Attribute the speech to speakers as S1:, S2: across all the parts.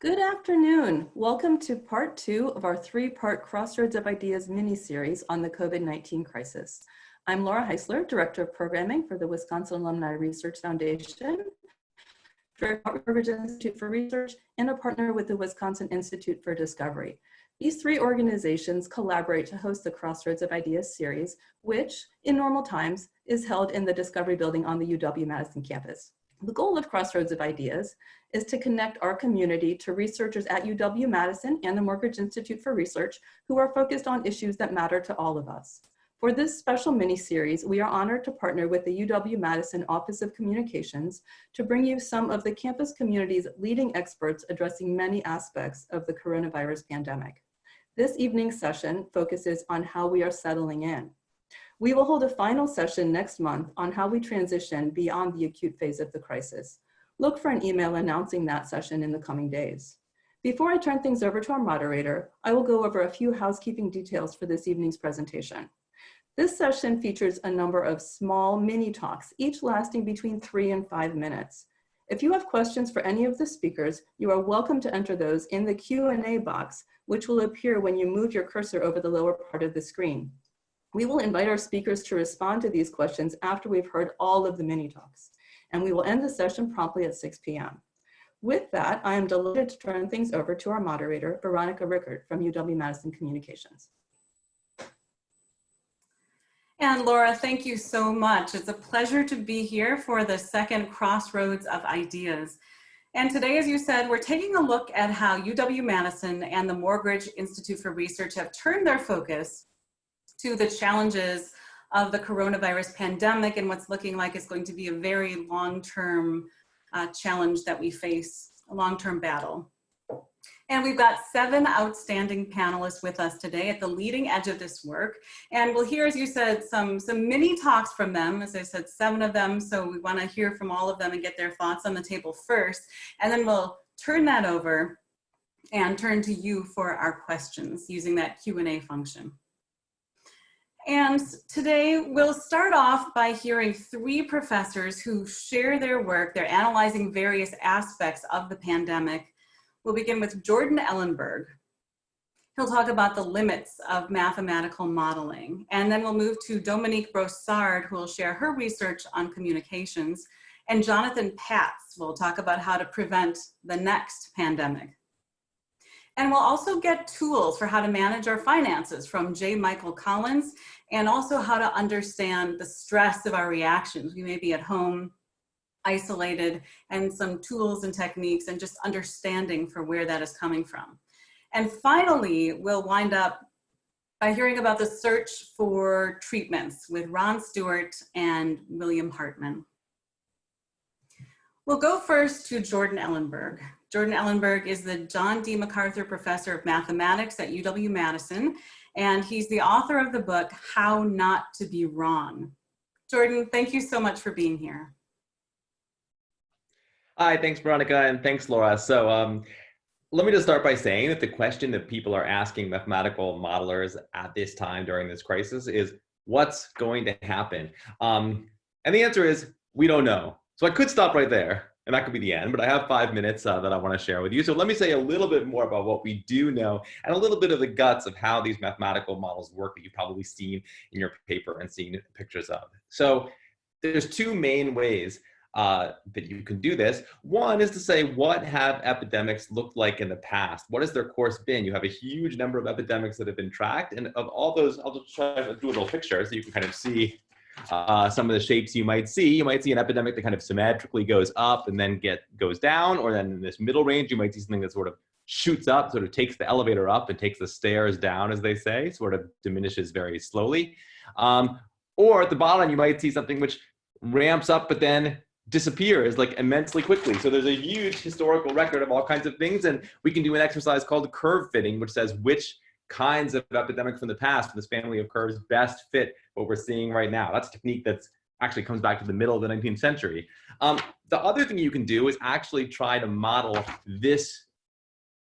S1: Good afternoon. Welcome to part 2 of our 3-part Crossroads of Ideas mini-series on the COVID-19 crisis. I'm Laura Heisler, Director of Programming for the Wisconsin Alumni Research Foundation, Morgridge Institute for Research, and a partner with the Wisconsin Institute for Discovery. These 3 organizations collaborate to host the Crossroads of Ideas series, which, in normal times, is held in the Discovery Building on the UW-Madison campus. The goal of Crossroads of Ideas is to connect our community to researchers at UW-Madison and the Morgridge Institute for Research who are focused on issues that matter to all of us. For this special mini-series, we are honored to partner with the UW-Madison Office of Communications to bring you some of the campus community's leading experts addressing many aspects of the coronavirus pandemic. This evening's session focuses on how we are settling in. We will hold a final session next month on how we transition beyond the acute phase of the crisis. Look for an email announcing that session in the coming days. Before I turn things over to our moderator, I will go over a few housekeeping details for this evening's presentation. This session features a number of small mini talks, each lasting between 3 and 5 minutes. If you have questions for any of the speakers, you are welcome to enter those in the Q&A box, which will appear when you move your cursor over the lower part of the screen. We will invite our speakers to respond to these questions after we've heard all of the mini talks, and we will end the session promptly at 6 p.m. With that, I am delighted to turn things over to our moderator, Veronica Rueckert from UW-Madison Communications.
S2: And Laura, thank you so much. It's a pleasure to be here for the second Crossroads of Ideas. And today, as you said, we're taking a look at how UW-Madison and the Morgridge Institute for Research have turned their focus to the challenges of the coronavirus pandemic and what's looking like is going to be a very long-term challenge that we face, a long-term battle. And we've got 7 outstanding panelists with us today at the leading edge of this work. And we'll hear, as you said, some mini talks from them. As I said, 7 of them. So we want to hear from all of them and get their thoughts on the table first. And then we'll turn that over and turn to you for our questions using that Q&A function. And today we'll start off by hearing 3 professors who share their work. They're analyzing various aspects of the pandemic. We'll begin with Jordan Ellenberg. He'll talk about the limits of mathematical modeling. And then we'll move to Dominique Brossard, who will share her research on communications. And Jonathan Patz will talk about how to prevent the next pandemic. And we'll also get tools for how to manage our finances from J. Michael Collins, and also how to understand the stress of our reactions. We may be at home, isolated, and some tools and techniques and just understanding for where that is coming from. And finally, we'll wind up by hearing about the search for treatments with Ron Stewart and William Hartman. We'll go first to Jordan Ellenberg. Jordan Ellenberg is the John D. MacArthur Professor of Mathematics at UW-Madison, and he's the author of the book, How Not to Be Wrong. Jordan, thank you so much for being here.
S3: Hi, thanks Veronica, and thanks Laura. So let me just start by saying that the question that people are asking mathematical modelers at this time during this crisis is, what's going to happen? And the answer is, we don't know. So I could stop right there, and that could be the end, but I have 5 minutes that I want to share with you. So let me say a little bit more about what we do know and a little bit of the guts of how these mathematical models work that you've probably seen in your paper and seen pictures of. So there's 2 main ways that you can do this. One is to say, what have epidemics looked like in the past? What has their course been? You have a huge number of epidemics that have been tracked, and of all those, I'll just try to do a little picture so you can kind of see some of the shapes you might see. You might see an epidemic that kind of symmetrically goes up and then goes down, or then in this middle range, you might see something that sort of shoots up, sort of takes the elevator up and takes the stairs down, as they say, sort of diminishes very slowly. Or at the bottom, you might see something which ramps up but then disappears like immensely quickly. So there's a huge historical record of all kinds of things, and we can do an exercise called curve fitting, which says which kinds of epidemics from the past, from this family of curves, best fit what we're seeing right now. That's a technique that's actually comes back to the middle of the 19th century. The other thing you can do is actually try to model this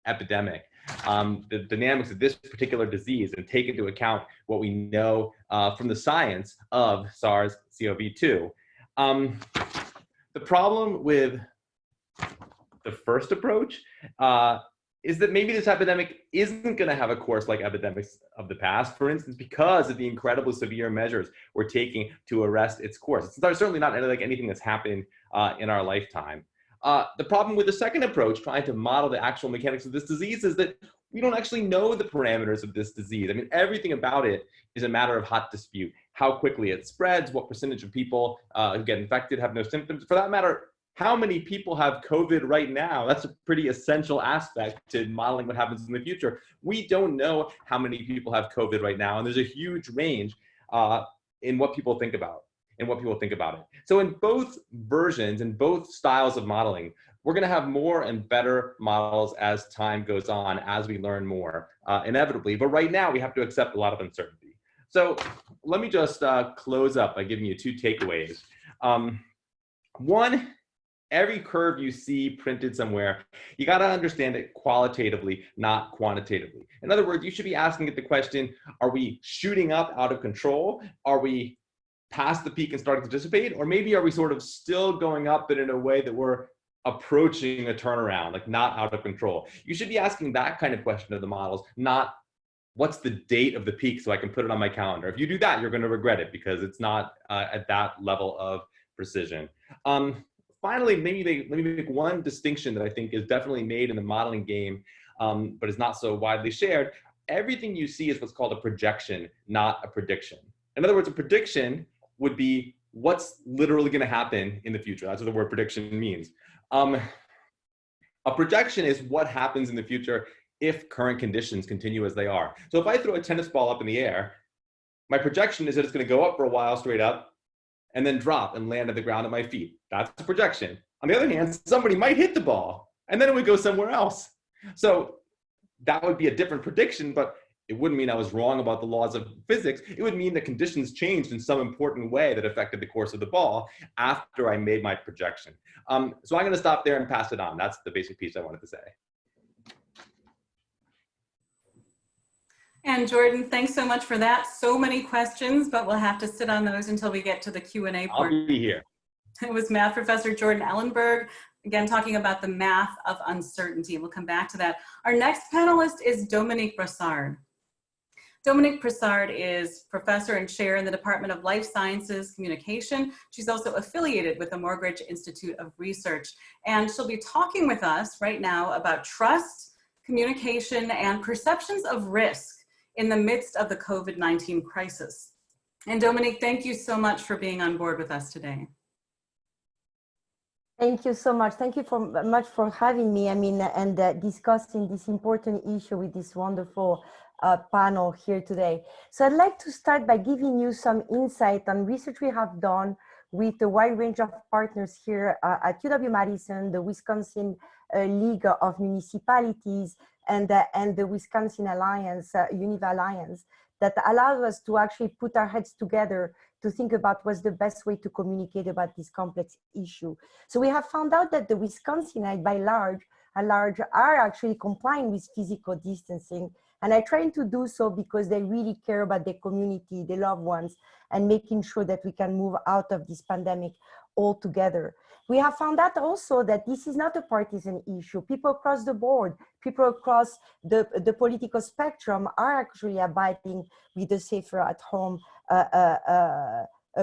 S3: epidemic, the dynamics of this particular disease, and take into account what we know from the science of SARS-CoV-2. The problem with the first approach is that maybe this epidemic isn't going to have a course like epidemics of the past, for instance, because of the incredibly severe measures we're taking to arrest its course. It's certainly not like anything that's happened in our lifetime. The problem with the second approach, trying to model the actual mechanics of this disease, is that we don't actually know the parameters of this disease. I mean, everything about it is a matter of hot dispute. How quickly it spreads, what percentage of people who get infected have no symptoms. For that matter, how many people have COVID right now? That's a pretty essential aspect to modeling what happens in the future. We don't know how many people have COVID right now, and there's a huge range in what people think about it. So in both versions, in both styles of modeling, we're going to have more and better models as time goes on, as we learn more, inevitably. But right now, we have to accept a lot of uncertainty. So let me just close up by giving you two takeaways. One, every curve you see printed somewhere, you got to understand it qualitatively, not quantitatively. In other words, you should be asking it the question, are we shooting up out of control? Are we past the peak and starting to dissipate? Or maybe are we sort of still going up, but in a way that we're approaching a turnaround, like not out of control? You should be asking that kind of question of the models, not what's the date of the peak so I can put it on my calendar. If you do that, you're going to regret it because it's not at that level of precision. Finally, let me make one distinction that I think is definitely made in the modeling game, but is not so widely shared. Everything you see is what's called a projection, not a prediction. In other words, a prediction would be what's literally going to happen in the future. That's what the word prediction means. A projection is what happens in the future if current conditions continue as they are. So if I throw a tennis ball up in the air, my projection is that it's going to go up for a while straight up, and then drop and land at the ground at my feet. That's a projection. On the other hand, somebody might hit the ball and then it would go somewhere else. So that would be a different prediction, but it wouldn't mean I was wrong about the laws of physics. It would mean that conditions changed in some important way that affected the course of the ball after I made my projection. So I'm going to stop there and pass it on. That's the basic piece I wanted to say.
S2: And Jordan, thanks so much for that. So many questions, but we'll have to sit on those until we get to the Q&A part.
S3: I'll be here.
S2: It was math professor Jordan Ellenberg, again, talking about the math of uncertainty. We'll come back to that. Our next panelist is Dominique Brossard. Dominique Brossard is professor and chair in the Department of Life Sciences Communication. She's also affiliated with the Morgridge Institute of Research. And she'll be talking with us right now about trust, communication, and perceptions of risk in the midst of the COVID-19 crisis. And Dominique, thank you so much for being on board with us today.
S4: Thank you so much. Thank you much for having me. I mean, and discussing this important issue with this wonderful panel here today. So I'd like to start by giving you some insight on research we have done with a wide range of partners here at UW-Madison, the Wisconsin League of Municipalities, and the Wisconsin Alliance, Univa Alliance, that allows us to actually put our heads together to think about what's the best way to communicate about this complex issue. So we have found out that the Wisconsinites, by large, are actually complying with physical distancing. And I try to do so because they really care about their community, their loved ones, and making sure that we can move out of this pandemic all together. We have found out also that this is not a partisan issue. People across the board, people across the political spectrum are actually abiding with the safer at home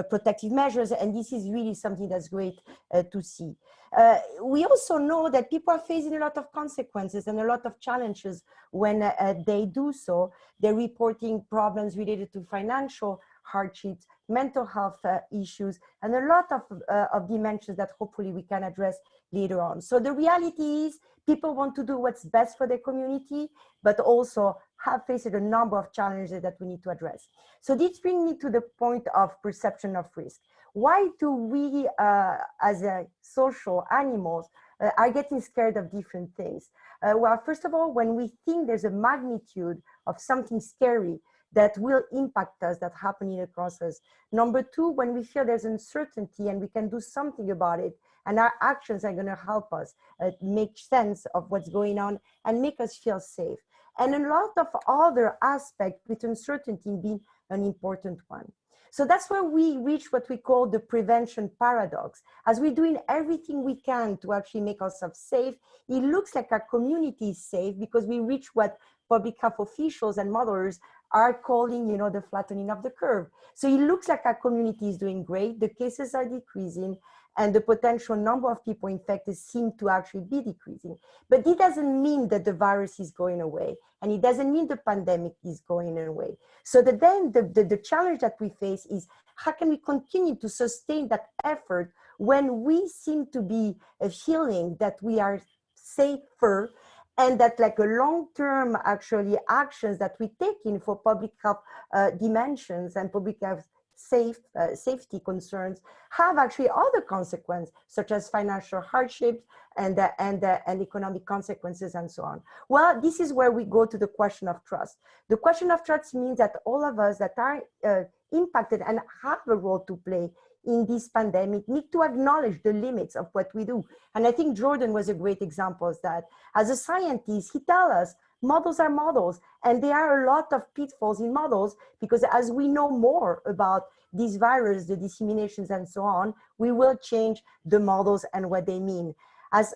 S4: protective measures. And this is really something that's great to see. We also know that people are facing a lot of consequences and a lot of challenges when they do so. They're reporting problems related to financial hardships, mental health issues, and a lot of dimensions that hopefully we can address later on. So the reality is people want to do what's best for their community, but also have faced a number of challenges that we need to address. So this brings me to the point of perception of risk. Why do we, as social animals, are getting scared of different things? Well, first of all, when we think there's a magnitude of something scary that will impact us, that happening across us. Number two, when we feel there's uncertainty and we can do something about it, and our actions are going to help us make sense of what's going on and make us feel safe. And a lot of other aspects with uncertainty being an important one. So that's where we reach what we call the prevention paradox. As we're doing everything we can to actually make ourselves safe, it looks like our community is safe because we reach what public health officials and mothers are calling, you know, the flattening of the curve. So it looks like our community is doing great. The cases are decreasing and the potential number of people infected seem to actually be decreasing. But it doesn't mean that the virus is going away. And it doesn't mean the pandemic is going away. So then the challenge that we face is how can we continue to sustain that effort when we seem to be feeling that we are safer and that like a long-term actually actions that we take in for public health dimensions and public health safety concerns have actually other consequences, such as financial hardships and economic consequences and so on. Well, this is where we go to the question of trust. The question of trust means that all of us that are impacted and have a role to play in this pandemic need to acknowledge the limits of what we do. And I think Jordan was a great example of that. As a scientist, he tells us models are models, and there are a lot of pitfalls in models because as we know more about this virus, the disseminations and so on, we will change the models and what they mean. As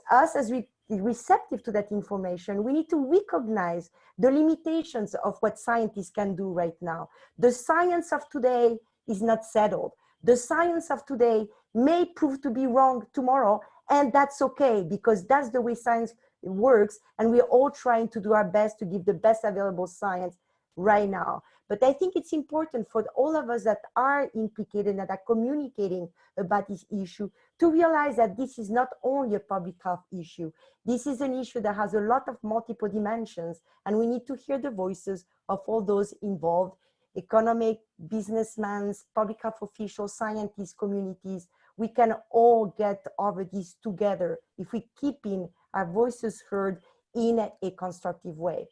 S4: receptive to that information, we need to recognize the limitations of what scientists can do right now. The science of today is not settled. The science of today may prove to be wrong tomorrow, and that's okay because that's the way science works, and we're all trying to do our best to give the best available science right now. But I think it's important for all of us that are implicated and that are communicating about this issue to realize that this is not only a public health issue. This is an issue that has a lot of multiple dimensions, and we need to hear the voices of all those involved: economic, businessmen, public health officials, scientists, communities. We can all get over this together if we keep in our voices heard in a constructive way.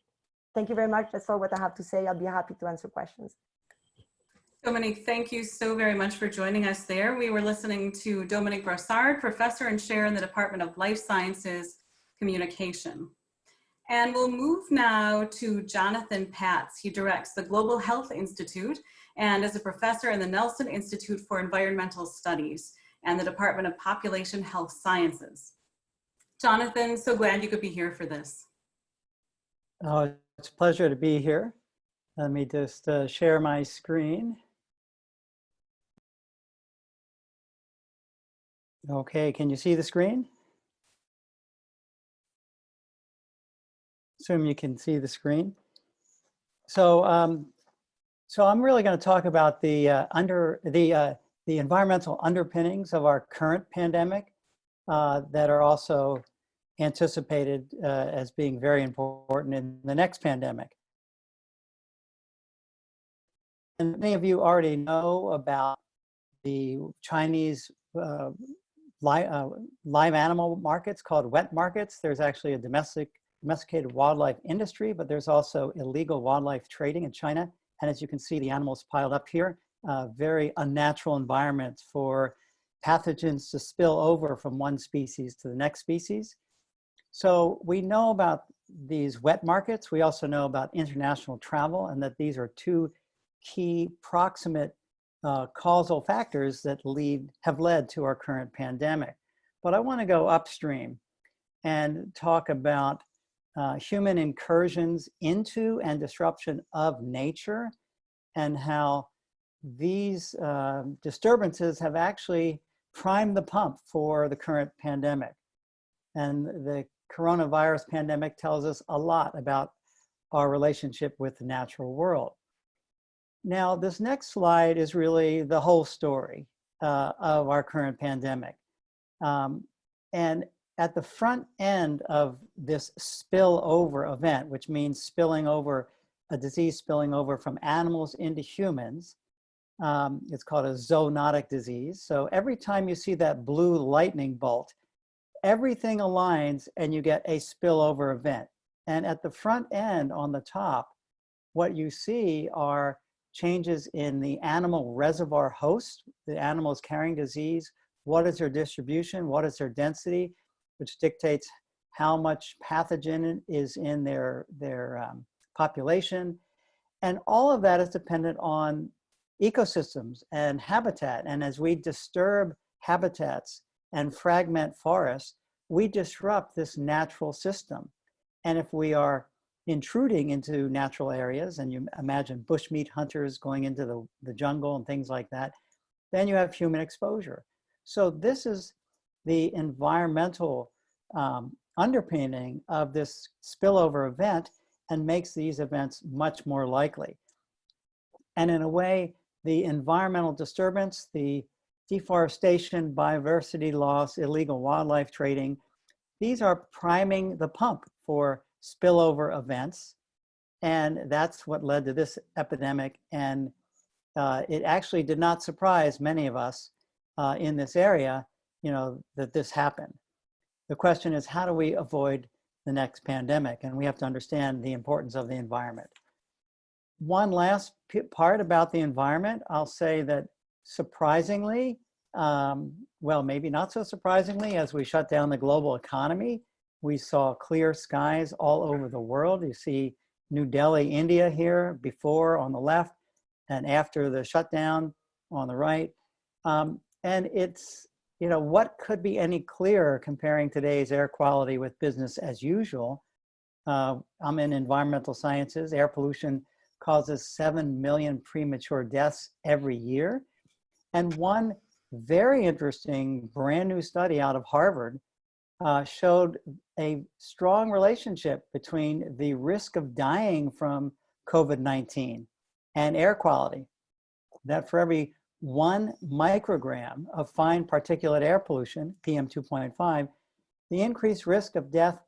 S4: Thank you very much. That's all what I have to say. I'll be happy to answer questions.
S2: Dominique, thank you so very much for joining us there. We were listening to Dominique Brossard, professor and chair in the Department of Life Sciences Communication. And we'll move now to Jonathan Patz. He directs the Global Health Institute and is a professor in the Nelson Institute for Environmental Studies and the Department of Population Health Sciences. Jonathan, so glad you could be here for this.
S5: Oh, it's a pleasure to be here. Let me just share my screen. Okay, can you see the screen? Assume you can see the screen. So, so I'm really going to talk about the environmental underpinnings of our current pandemic that are also anticipated as being very important in the next pandemic. And many of you already know about the Chinese live animal markets called wet markets. There's actually a domesticated wildlife industry, but there's also illegal wildlife trading in China. And as you can see, the animals piled up here, very unnatural environments for pathogens to spill over from one species to the next species. So we know about these wet markets. We also know about international travel, and that these are two key proximate causal factors that have led to our current pandemic. But I want to go upstream and talk about human incursions into and disruption of nature, and how these disturbances have actually primed the pump for the current pandemic. And the coronavirus pandemic tells us a lot about our relationship with the natural world. Now, this next slide is really the whole story of our current pandemic. And at the front end of this spillover event, which means spilling over, a disease spilling over from animals into humans, it's called a zoonotic disease. So every time you see that blue lightning bolt, everything aligns and you get a spillover event. And at the front end on the top, what you see are changes in the animal reservoir host. The animal is carrying disease. What is their distribution? What is their density? Which dictates how much pathogen is in their population. And all of that is dependent on ecosystems and habitat. And as we disturb habitats and fragment forests, we disrupt this natural system. And if we are intruding into natural areas, and you imagine bushmeat hunters going into the jungle and things like that, then you have human exposure. So this is the environmental underpinning of this spillover event and makes these events much more likely. And in a way, the environmental disturbance, the deforestation, biodiversity loss, illegal wildlife trading, these are priming the pump for spillover events. And that's what led to this epidemic. And it actually did not surprise many of us in this area, that this happened. The question is, how do we avoid the next pandemic? And we have to understand the importance of the environment. One last part about the environment, I'll say that surprisingly, well, maybe not so surprisingly, as we shut down the global economy, we saw clear skies all over the world. You see New Delhi, India here before on the left and after the shutdown on the right. And it's, what could be any clearer comparing today's air quality with business as usual? I'm in environmental sciences. Air pollution causes 7 million premature deaths every year. And one very interesting brand new study out of Harvard showed a strong relationship between the risk of dying from COVID-19 and air quality. That for every 1 microgram of fine particulate air pollution, PM2.5, the increased risk of death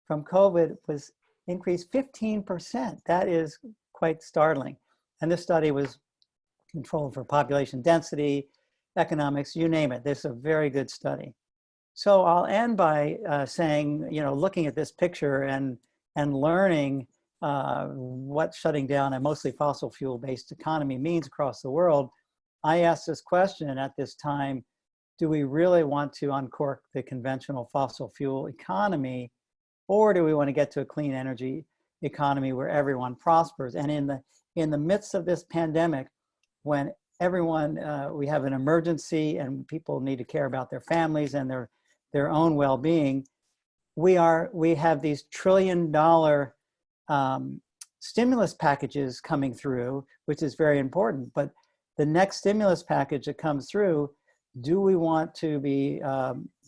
S5: from COVID was increased 15%. That is quite startling. And this study was controlled for population density, economics, you name it. This is a very good study. So I'll end by saying, looking at this picture and learning what shutting down a mostly fossil fuel-based economy means across the world, I asked this question at this time: do we really want to uncork the conventional fossil fuel economy, or do we want to get to a clean energy economy where everyone prospers? And in the midst of this pandemic, when everyone, we have an emergency and people need to care about their families and their own well-being, we have these $1 trillion stimulus packages coming through, which is very important. But the next stimulus package that comes through, do we want to be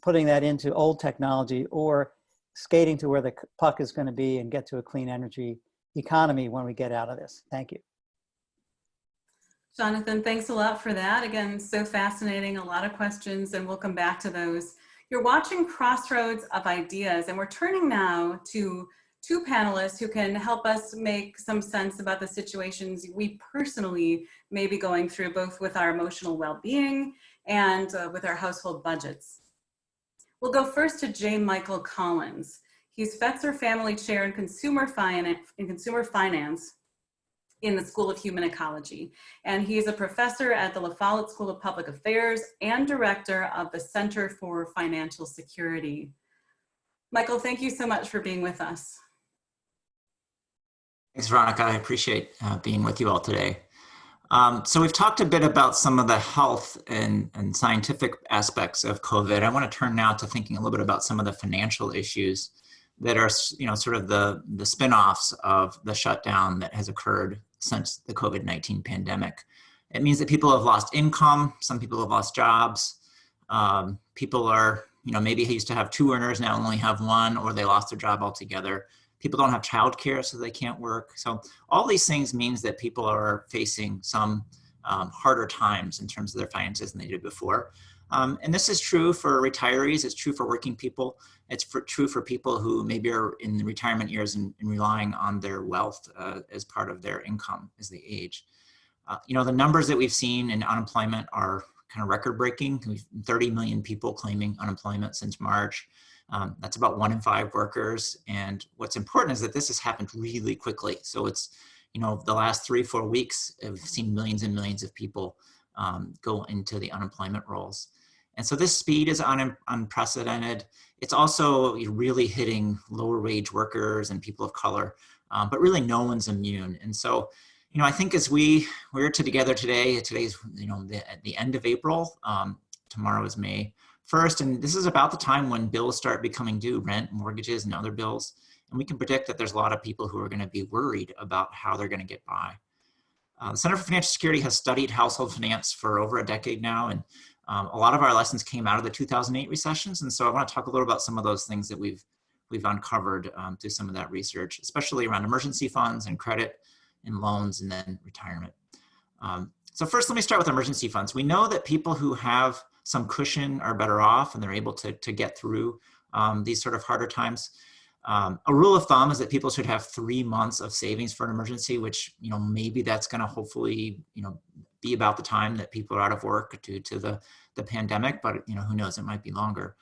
S5: putting that into old technology or skating to where the puck is going to be and get to a clean energy economy when we get out of this? Thank you.
S2: Jonathan, thanks a lot for that. Again, so fascinating, a lot of questions, and we'll come back to those. You're watching Crossroads of Ideas, and we're turning now to two panelists who can help us make some sense about the situations we personally may be going through, both with our emotional well-being and with our household budgets. We'll go first to J. Michael Collins. He's Fetzer Family Chair in Consumer Finance in the School of Human Ecology. And he is a professor at the La Follette School of Public Affairs and director of the Center for Financial Security. Michael, thank you so much for being with us.
S6: Thanks, Veronica. I appreciate being with you all today. So we've talked a bit about some of the health and scientific aspects of COVID. I want to turn now to thinking a little bit about some of the financial issues that are, sort of the spin-offs of the shutdown that has occurred since the COVID-19 pandemic. It means that people have lost income. Some people have lost jobs. People are, maybe used to have 2 earners, now only have 1, or they lost their job altogether. People don't have childcare, so they can't work. So all these things means that people are facing some harder times in terms of their finances than they did before. And this is true for retirees. It's true for working people. It's true for people who maybe are in the retirement years and relying on their wealth as part of their income as they age. The numbers that we've seen in unemployment are kind of record-breaking. We've 30 million people claiming unemployment since March. That's about 1 in 5 workers. And what's important is that this has happened really quickly. So it's, the last 3-4 weeks, we've seen millions and millions of people go into the unemployment rolls. And so this speed is unprecedented. It's also really hitting lower wage workers and people of color, but really no one's immune. And so, I think as we're together today, today's, at the end of April, tomorrow is May 1st, and this is about the time when bills start becoming due, rent, mortgages, and other bills. And we can predict that there's a lot of people who are going to be worried about how they're going to get by. The Center for Financial Security has studied household finance for over a decade now, and a lot of our lessons came out of the 2008 recessions. And so I want to talk a little about some of those things that we've uncovered through some of that research, especially around emergency funds and credit and loans and then retirement. So first, let me start with emergency funds. We know that people who have some cushion are better off and they're able to get through these sort of harder times. A rule of thumb is that people should have 3 months of savings for an emergency, which, maybe that's going to hopefully, be about the time that people are out of work due to the pandemic, but, who knows, it might be longer.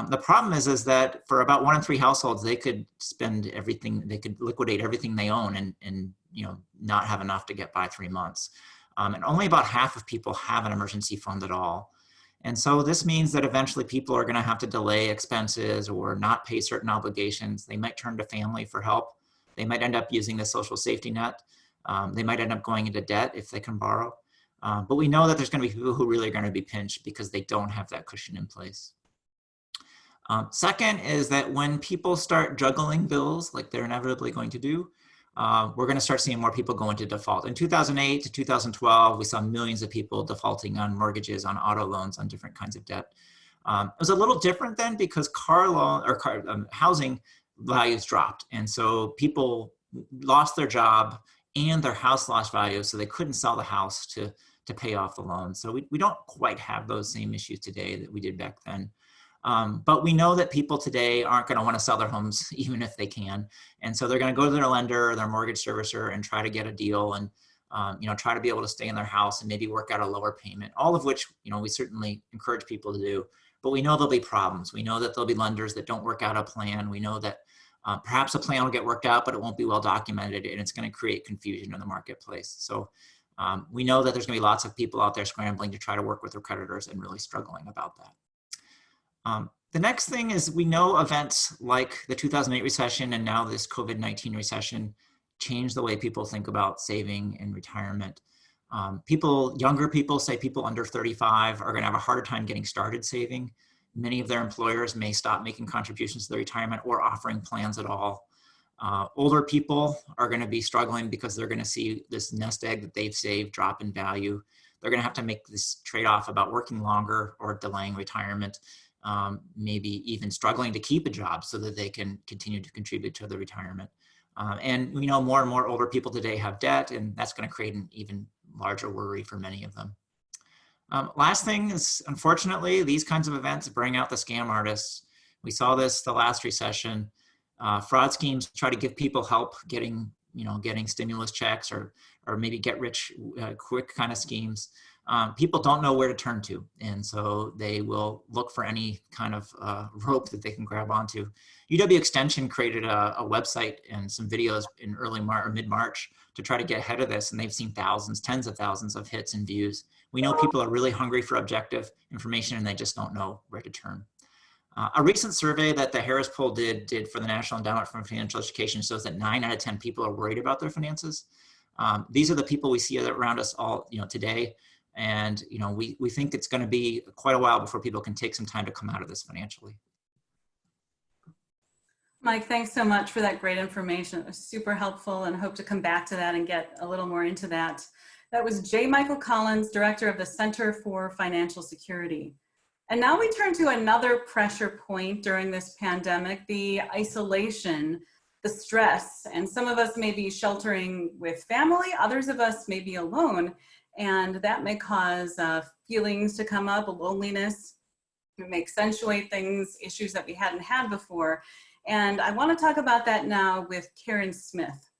S6: The problem is that for about 1 in 3 households, they could spend everything, they could liquidate everything they own and not have enough to get by 3 months. And only about half of people have an emergency fund at all. And so this means that eventually people are going to have to delay expenses or not pay certain obligations. They might turn to family for help. They might end up using the social safety net. They might end up going into debt if they can borrow. But we know that there's going to be people who really are going to be pinched because they don't have that cushion in place. Second is that when people start juggling bills like they're inevitably going to do, we're going to start seeing more people go into default. In 2008 to 2012, we saw millions of people defaulting on mortgages, on auto loans, on different kinds of debt. It was a little different then because housing values dropped. And so people lost their job and their house lost value, so they couldn't sell the house to pay off the loan. So we don't quite have those same issues today that we did back then. But we know that people today aren't going to want to sell their homes even if they can. And so they're going to go to their lender or their mortgage servicer and try to get a deal and, try to be able to stay in their house and maybe work out a lower payment, all of which, we certainly encourage people to do. But we know there'll be problems. We know that there'll be lenders that don't work out a plan. We know that perhaps a plan will get worked out, but it won't be well documented and it's going to create confusion in the marketplace. So we know that there's going to be lots of people out there scrambling to try to work with their creditors and really struggling about that. The next thing is we know events like the 2008 recession and now this COVID-19 recession change the way people think about saving and retirement. Younger people, say people under 35, are going to have a harder time getting started saving. Many of their employers may stop making contributions to their retirement or offering plans at all. Older people are going to be struggling because they're going to see this nest egg that they've saved drop in value. They're going to have to make this trade-off about working longer or delaying retirement. Maybe even struggling to keep a job so that they can continue to contribute to the retirement. And we know more and more older people today have debt, and that's going to create an even larger worry for many of them. Last thing is, unfortunately, these kinds of events bring out the scam artists. We saw this the last recession. Fraud schemes try to give people help getting stimulus checks or maybe get rich quick kind of schemes. People don't know where to turn to, and so they will look for any kind of rope that they can grab onto. UW Extension created a website and some videos in early March or mid-March to try to get ahead of this, and they've seen thousands, tens of thousands of hits and views. We know people are really hungry for objective information, and they just don't know where to turn. A recent survey that the Harris Poll did for the National Endowment for Financial Education shows that 9 out of 10 people are worried about their finances. These are the people we see around us all today. And we think it's going to be quite a while before people can take some time to come out of this financially.
S2: Mike, thanks so much for that great information. It was super helpful, and hope to come back to that and get a little more into that. That was J. Michael Collins, Director of the Center for Financial Security. And now we turn to another pressure point during this pandemic, the isolation, the stress. And some of us may be sheltering with family, others of us may be alone. And that may cause feelings to come up, loneliness. It may accentuate things, issues that we hadn't had before. And I want to talk about that now with Karen Smith.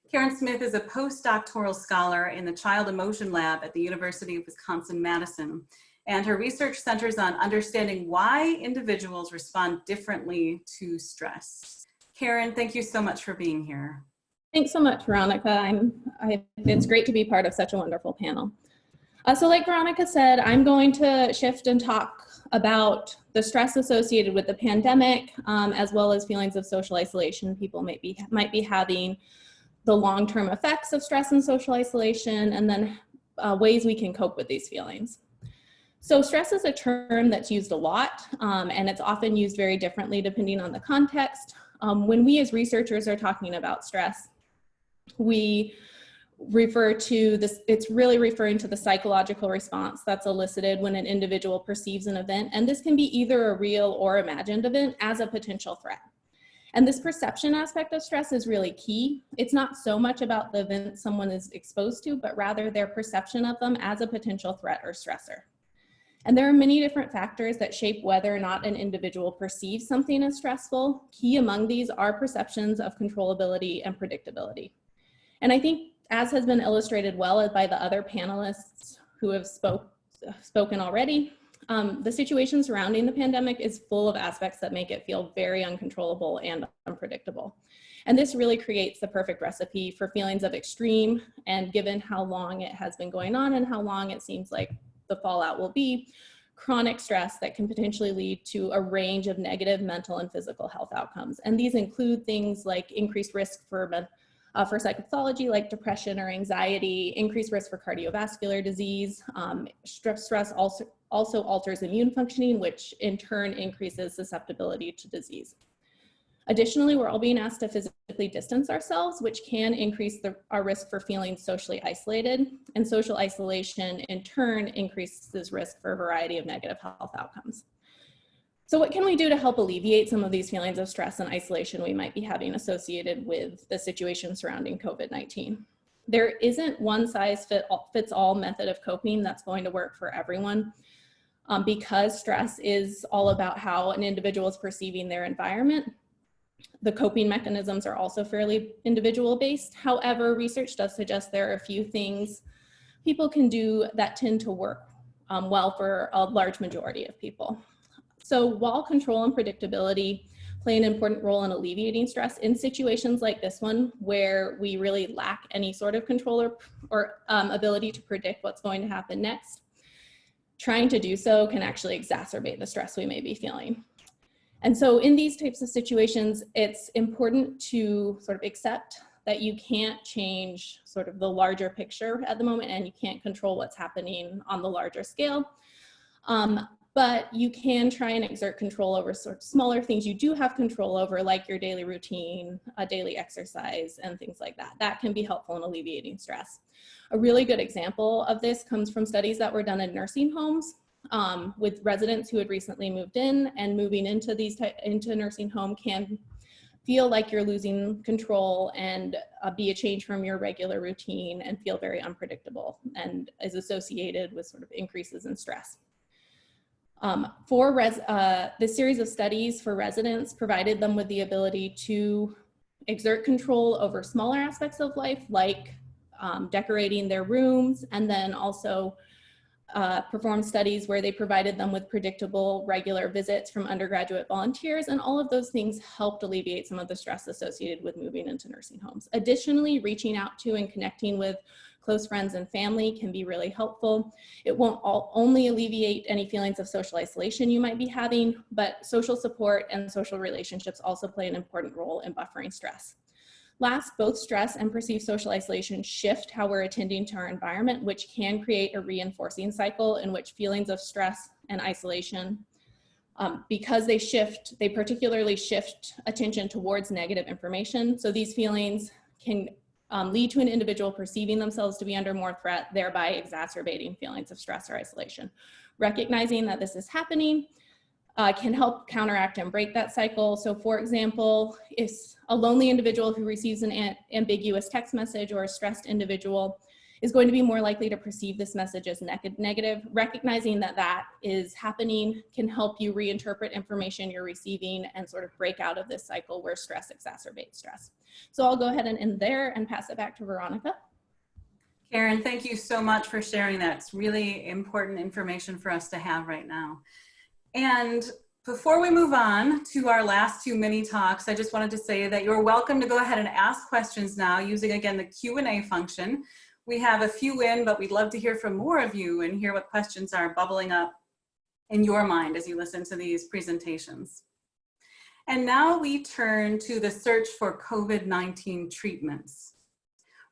S2: Karen Smith is a postdoctoral scholar in the Child Emotion Lab at the University of Wisconsin-Madison. And her research centers on understanding why individuals respond differently to stress. Karen, thank you so much for being here.
S7: Thanks so much, Veronica. It's great to be part of such a wonderful panel. So like Veronica said, I'm going to shift and talk about the stress associated with the pandemic, as well as feelings of social isolation people might be having, the long-term effects of stress and social isolation, and then ways we can cope with these feelings. So stress is a term that's used a lot, and it's often used very differently depending on the context. When we as researchers are talking about stress, we refer to this, it's really referring to the psychological response that's elicited when an individual perceives an event, and this can be either a real or imagined event as a potential threat. And this perception aspect of stress is really key. It's not so much about the event someone is exposed to, but rather their perception of them as a potential threat or stressor. And there are many different factors that shape whether or not an individual perceives something as stressful. Key among these are perceptions of controllability and predictability. And I think, as has been illustrated well by the other panelists who have spoken already, the situation surrounding the pandemic is full of aspects that make it feel very uncontrollable and unpredictable. And this really creates the perfect recipe for feelings of extreme, and given how long it has been going on and how long it seems like the fallout will be, chronic stress that can potentially lead to a range of negative mental and physical health outcomes. And these include things like increased risk for psychopathology like depression or anxiety, increased risk for cardiovascular disease. Stress also alters immune functioning, which in turn increases susceptibility to disease. Additionally, we're all being asked to physically distance ourselves, which can increase our risk for feeling socially isolated, and social isolation in turn increases risk for a variety of negative health outcomes. So what can we do to help alleviate some of these feelings of stress and isolation we might be having associated with the situation surrounding COVID-19? There isn't one size fits all method of coping that's going to work for everyone. Because stress is all about how an individual is perceiving their environment, the coping mechanisms are also fairly individual based. However, research does suggest there are a few things people can do that tend to work well for a large majority of people. So while control and predictability play an important role in alleviating stress in situations like this one, where we really lack any sort of control or ability to predict what's going to happen next, trying to do so can actually exacerbate the stress we may be feeling. And so in these types of situations, it's important to sort of accept that you can't change sort of the larger picture at the moment, and you can't control what's happening on the larger scale. But you can try and exert control over sort of smaller things you do have control over, like your daily routine, daily exercise, and things like that. That can be helpful in alleviating stress. A really good example of this comes from studies that were done in nursing homes with residents who had recently moved in, and moving into nursing home can feel like you're losing control and be a change from your regular routine and feel very unpredictable, and is associated with sort of increases in stress. This series of studies for residents provided them with the ability to exert control over smaller aspects of life, like decorating their rooms, and then also performed studies where they provided them with predictable, regular visits from undergraduate volunteers, and all of those things helped alleviate some of the stress associated with moving into nursing homes. Additionally, reaching out to and connecting with close friends and family can be really helpful. It won't only alleviate any feelings of social isolation you might be having, but social support and social relationships also play an important role in buffering stress. Last, both stress and perceived social isolation shift how we're attending to our environment, which can create a reinforcing cycle in which feelings of stress and isolation, because they particularly shift attention towards negative information. So these feelings can lead to an individual perceiving themselves to be under more threat, thereby exacerbating feelings of stress or isolation. Recognizing that this is happening can help counteract and break that cycle. So for example, if a lonely individual who receives an ambiguous text message, or a stressed individual is going to be more likely to perceive this message as negative, recognizing that that is happening can help you reinterpret information you're receiving and sort of break out of this cycle where stress exacerbates stress. So I'll go ahead and end there and pass it back to Veronica.
S2: Karen, thank you so much for sharing that. It's really important information for us to have right now. And before we move on to our last two mini talks, I just wanted to say that you're welcome to go ahead and ask questions now using, again, the Q&A function. We have a few in, but we'd love to hear from more of you and hear what questions are bubbling up in your mind as you listen to these presentations. And now we turn to the search for COVID-19 treatments.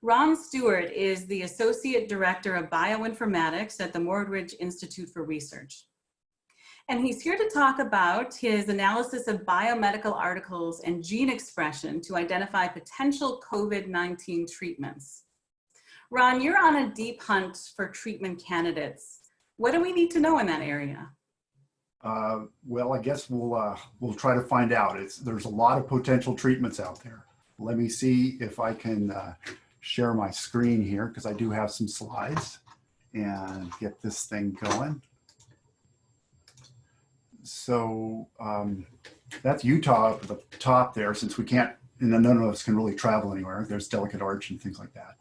S2: Ron Stewart is the Associate Director of Bioinformatics at the Morgridge Institute for Research. And he's here to talk about his analysis of biomedical articles and gene expression to identify potential COVID-19 treatments. Ron, you're on a deep hunt for treatment candidates. What do we need to know in that area?
S8: Well, I guess we'll try to find out. There's a lot of potential treatments out there. Let me see if I can share my screen here, because I do have some slides, and get this thing going. So that's Utah up at the top there, since we can't, and none of us can really travel anywhere. There's Delicate Arch and things like that.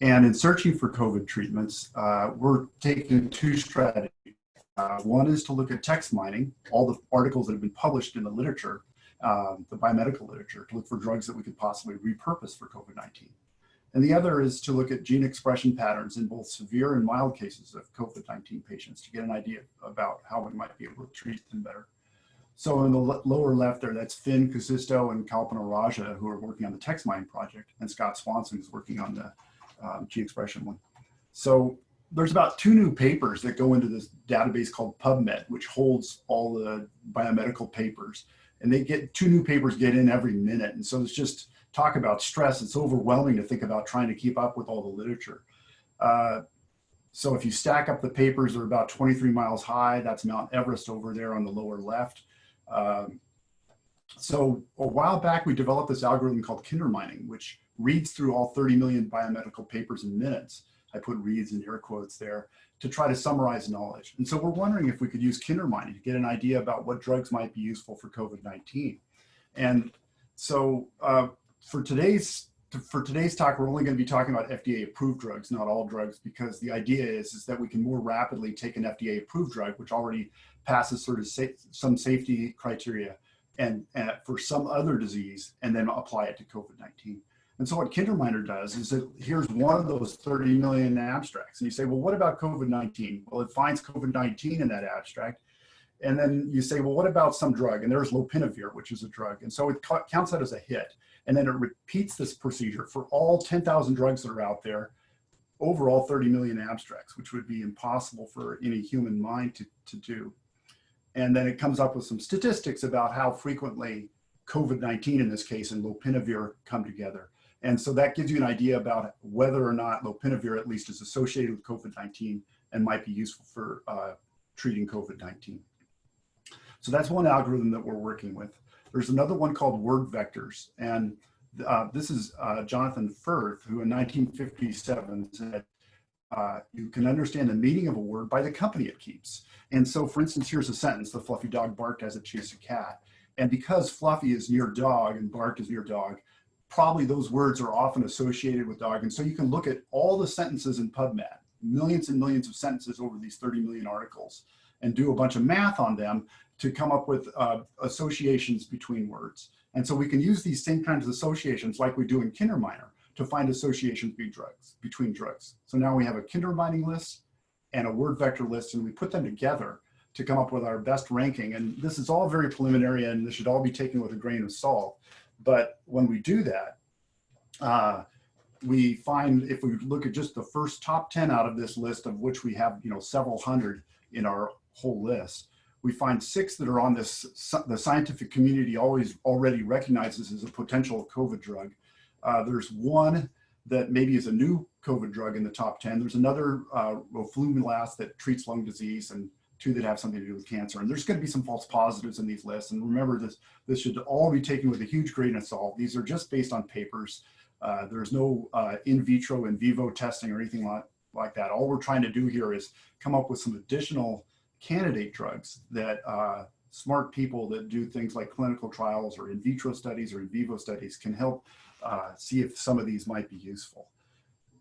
S8: And in searching for COVID treatments, we're taking two strategies. One is to look at text mining, all the articles that have been published in the literature, the biomedical literature, to look for drugs that we could possibly repurpose for COVID-19. And the other is to look at gene expression patterns in both severe and mild cases of COVID-19 patients to get an idea about how we might be able to treat them better. So in the lower left there, that's Finn Kusisto and Kalpana Raja, who are working on the text mining project, and Scott Swanson is working on the gene expression one. So there's about 2 new papers that go into this database called PubMed, which holds all the biomedical papers. And they get 2 new papers get in every minute. And so it's just talk about stress. It's overwhelming to think about trying to keep up with all the literature. So if you stack up the papers, they're about 23 miles high. That's Mount Everest over there on the lower left. So a while back, we developed this algorithm called Kinder mining, which reads through all 30 million biomedical papers in minutes. I put reads in air quotes there to try to summarize knowledge. And so we're wondering if we could use Kinder mining to get an idea about what drugs might be useful for COVID-19. And so for today's talk, we're only going to be talking about FDA approved drugs, not all drugs, because the idea is that we can more rapidly take an FDA approved drug, which already passes sort of some safety criteria and for some other disease, and then apply it to COVID-19. And so what KinderMiner does is that here's one of those 30 million abstracts. And you say, well, what about COVID-19? Well, it finds COVID-19 in that abstract. And then you say, well, what about some drug? And there's lopinavir, which is a drug. And so it counts that as a hit. And then it repeats this procedure for all 10,000 drugs that are out there, overall 30 million abstracts, which would be impossible for any human mind to do. And then it comes up with some statistics about how frequently COVID-19 in this case and lopinavir come together. And so that gives you an idea about whether or not lopinavir at least is associated with COVID-19 and might be useful for treating COVID-19. So that's one algorithm that we're working with. There's another one called word vectors. And this is Jonathan Firth, who in 1957 said, you can understand the meaning of a word by the company it keeps. And so for instance, here's a sentence: the fluffy dog barked as it chased a cat. And because fluffy is near dog and bark is near dog, probably those words are often associated with dog. And so you can look at all the sentences in PubMed, millions and millions of sentences over these 30 million articles, and do a bunch of math on them to come up with associations between words. And so we can use these same kinds of associations like we do in KinderMiner to find associations between drugs. So now we have a Kinder mining list and a word vector list, and we put them together to come up with our best ranking. And this is all very preliminary, and this should all be taken with a grain of salt. But when we do that, we find, if we look at just the first top 10 out of this list, of which we have several hundred in our whole list, we find 6 that are on this, the scientific community already recognizes as a potential COVID drug. There's one that maybe is a new COVID drug in the top 10. There's another roflumilast that treats lung disease, and 2 that have something to do with cancer. And there's going to be some false positives in these lists. And remember, this should all be taken with a huge grain of salt. These are just based on papers. There's no in vitro, in vivo testing or anything like that. All we're trying to do here is come up with some additional candidate drugs that smart people that do things like clinical trials or in vitro studies or in vivo studies can help see if some of these might be useful.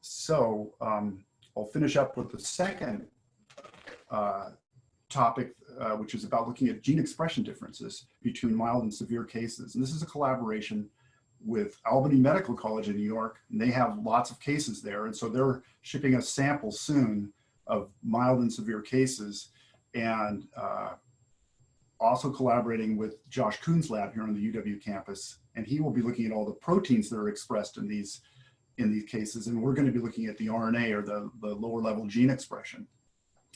S8: So I'll finish up with the second topic, which is about looking at gene expression differences between mild and severe cases. And this is a collaboration with Albany Medical College in New York, and they have lots of cases there. And so they're shipping us samples soon of mild and severe cases, and also collaborating with Josh Kuhn's lab here on the UW campus. And he will be looking at all the proteins that are expressed in these in these cases, and we're going to be looking at the RNA or the lower level gene expression.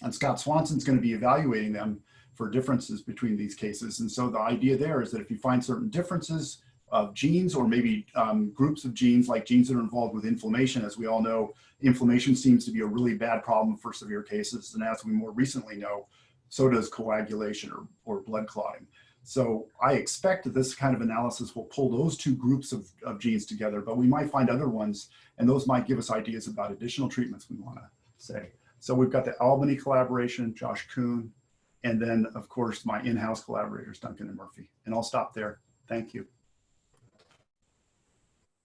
S8: And Scott Swanson's going to be evaluating them for differences between these cases. And so the idea there is that if you find certain differences of genes, or maybe groups of genes, like genes that are involved with inflammation, as we all know, inflammation seems to be a really bad problem for severe cases. And as we more recently know, so does coagulation or blood clotting. So I expect that this kind of analysis will pull those two groups of genes together, but we might find other ones, and those might give us ideas about additional treatments we want to say. So we've got the Albany collaboration, Josh Kuhn, and then of course my in-house collaborators, Duncan and Murphy. And I'll stop there. Thank you.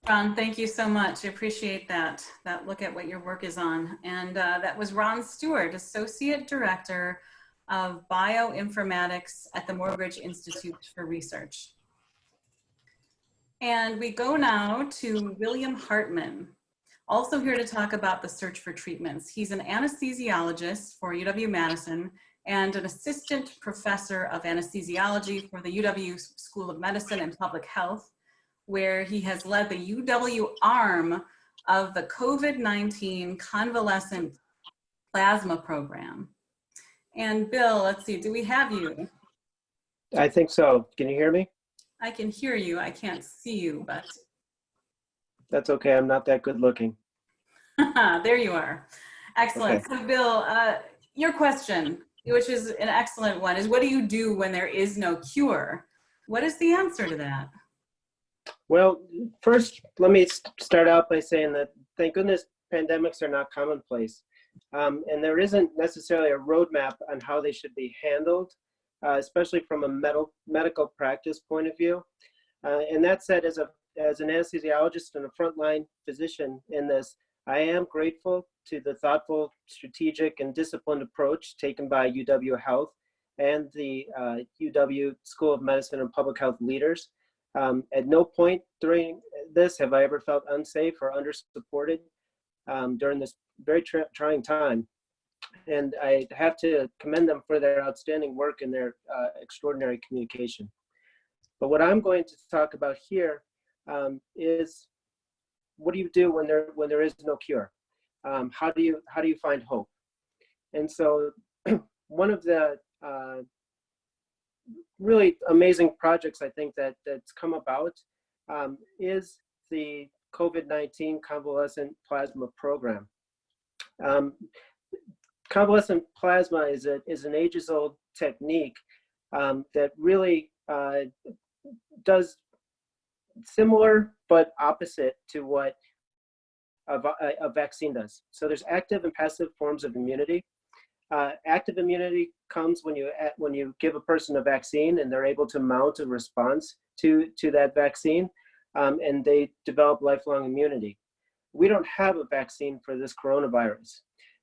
S2: Ron, thank you so much. I appreciate that look at what your work is on. And that was Ron Stewart, Associate Director of Bioinformatics at the Morgridge Institute for Research. And we go now to William Hartman, also here to talk about the search for treatments. He's an anesthesiologist for UW-Madison and an assistant professor of anesthesiology for the UW School of Medicine and Public Health, where he has led the UW arm of the COVID-19 convalescent plasma program. And Bill, let's see, do we have you?
S9: I think so. Can you hear me?
S2: I can hear you. I can't see you, but.
S9: That's okay. I'm not that good looking.
S2: There you are. Excellent. Okay. So Bill, your question, which is an excellent one, is what do you do when there is no cure? What is the answer to that?
S9: Well, first, let me start out by saying that thank goodness pandemics are not commonplace. And there isn't necessarily a roadmap on how they should be handled, especially from a medical practice point of view. And that said, as an anesthesiologist and a frontline physician in this, I am grateful to the thoughtful, strategic, and disciplined approach taken by UW Health and the UW School of Medicine and Public Health leaders. At no point during this have I ever felt unsafe or under-supported during this very trying time. And I have to commend them for their outstanding work and their extraordinary communication. But what I'm going to talk about here is what do you do when there is no cure? How do you find hope? And so one of the really amazing projects I think that's come about is the COVID-19 convalescent plasma program. Convalescent plasma is an ages-old technique that really does similar but opposite to what a vaccine does. So there's active and passive forms of immunity. Active immunity comes when you give a person a vaccine and they're able to mount a response to that vaccine, and they develop lifelong immunity. We don't have a vaccine for this coronavirus.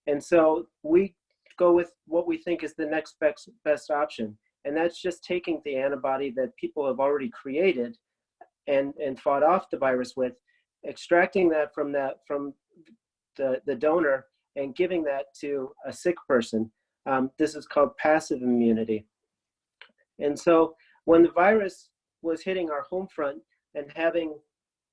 S9: And so we go with what we think is the next best option. And that's just taking the antibody that people have already created and fought off the virus with, extracting that from the donor and giving that to a sick person. This is called passive immunity. And so when the virus was hitting our home front and having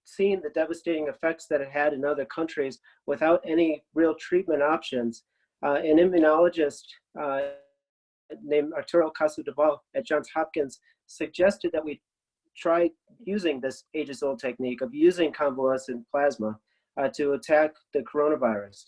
S9: seen the devastating effects that it had in other countries without any real treatment options, an immunologist named Arturo Casadevall at Johns Hopkins suggested that we try using this ages-old technique of using convalescent plasma to attack the coronavirus.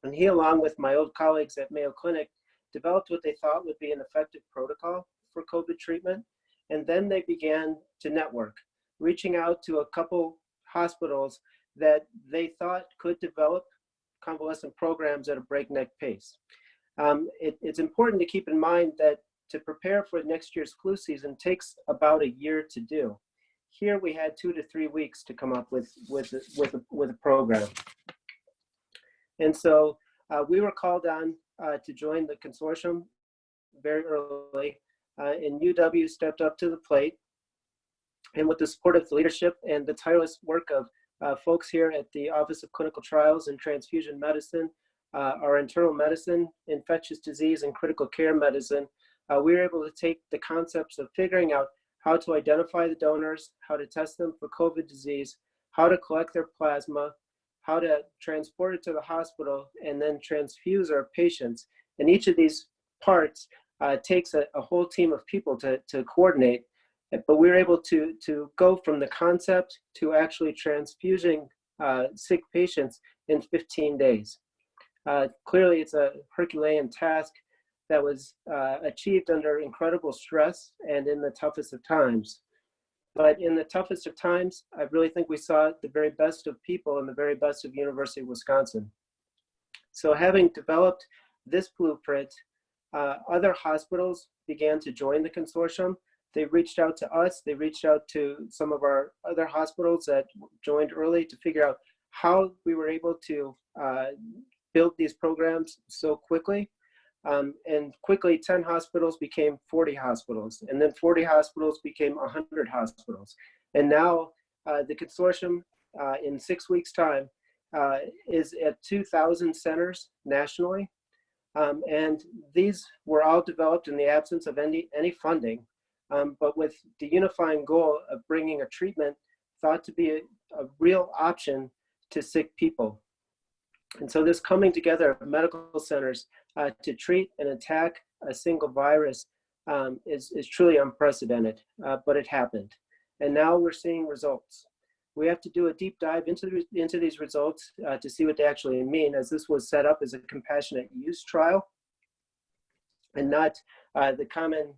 S9: And he, along with my old colleagues at Mayo Clinic, developed what they thought would be an effective protocol for COVID treatment. And then they began to network, reaching out to a couple hospitals that they thought could develop convalescent programs at a breakneck pace. It's important to keep in mind that to prepare for next year's flu season takes about a year to do. Here we had 2 to 3 weeks to come up with a program. And so we were called on to join the consortium very early, and UW stepped up to the plate. And with the support of the leadership and the tireless work of folks here at the Office of Clinical Trials and Transfusion Medicine, our internal medicine, infectious disease, and critical care medicine, we were able to take the concepts of figuring out how to identify the donors, how to test them for COVID disease, how to collect their plasma, how to transport it to the hospital, and then transfuse our patients. And each of these parts takes a whole team of people to coordinate. But we were able to go from the concept to actually transfusing sick patients in 15 days. Clearly, it's a Herculean task that was achieved under incredible stress and in the toughest of times. But in the toughest of times, I really think we saw the very best of people and the very best of University of Wisconsin. So having developed this blueprint, other hospitals began to join the consortium. They reached out to us. They reached out to some of our other hospitals that joined early to figure out how we were able to build these programs so quickly. And quickly 10 hospitals became 40 hospitals, and then 40 hospitals became 100 hospitals. And now the consortium in 6 weeks' time is at 2,000 centers nationally. And these were all developed in the absence of any funding, but with the unifying goal of bringing a treatment thought to be a real option to sick people. And so this coming together of medical centers to treat and attack a single virus is truly unprecedented, but it happened. And now we're seeing results. We have to do a deep dive into these results to see what they actually mean, as this was set up as a compassionate use trial and not the common